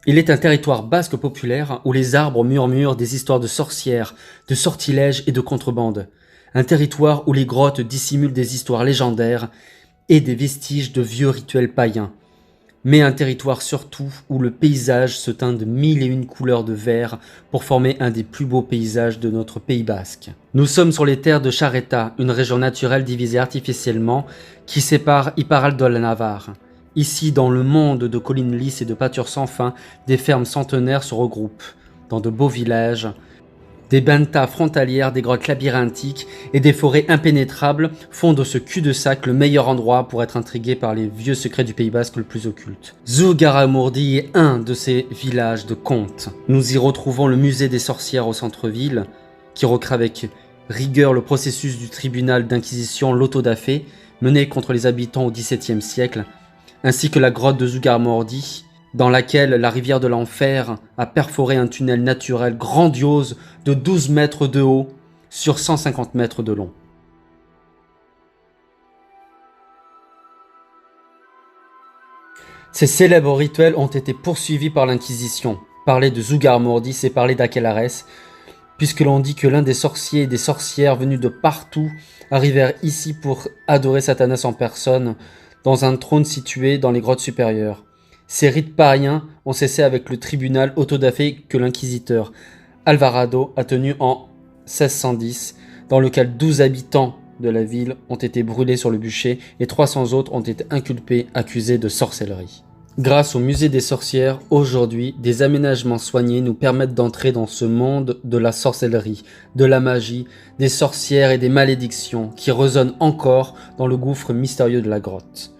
Il est un territoire basque populaire où les arbres murmurent des histoires de sorcières, de sortilèges et de contrebande. Un territoire où les grottes dissimulent des histoires légendaires et des vestiges de vieux rituels païens. Mais un territoire surtout où le paysage se teint de 1001 couleurs de vert pour former un des plus beaux paysages de notre Pays basque. Nous sommes sur les terres de Charreta, une région naturelle divisée artificiellement qui sépare Iparral de la Navarre. Ici, dans le monde de collines lisses et de pâtures sans fin, des fermes centenaires se regroupent dans de beaux villages, des bentas frontalières, des grottes labyrinthiques et des forêts impénétrables font de ce cul-de-sac le meilleur endroit pour être intrigué par les vieux secrets du Pays basque le plus occulte. Zugarramurdi est un de ces villages de contes. Nous y retrouvons le musée des sorcières au centre-ville, qui recrée avec rigueur le processus du tribunal d'inquisition Loto da Fé, mené contre les habitants au XVIIe siècle, ainsi que la grotte de Zugarramurdi, dans laquelle la rivière de l'enfer a perforé un tunnel naturel grandiose de 12 mètres de haut sur 150 mètres de long. Ces célèbres rituels ont été poursuivis par l'Inquisition. Parler de Zugarramurdi, c'est parler d'Akelarès, puisque l'on dit que l'un des sorciers et des sorcières venus de partout arrivèrent ici pour adorer Satanas en personne, dans un trône situé dans les grottes supérieures. Ces rites païens ont cessé avec le tribunal Auto da Fé que l'inquisiteur Alvarado a tenu en 1610, dans lequel 12 habitants de la ville ont été brûlés sur le bûcher et 300 autres ont été inculpés, accusés de sorcellerie. Grâce au musée des sorcières, aujourd'hui, des aménagements soignés nous permettent d'entrer dans ce monde de la sorcellerie, de la magie, des sorcières et des malédictions qui résonnent encore dans le gouffre mystérieux de la grotte.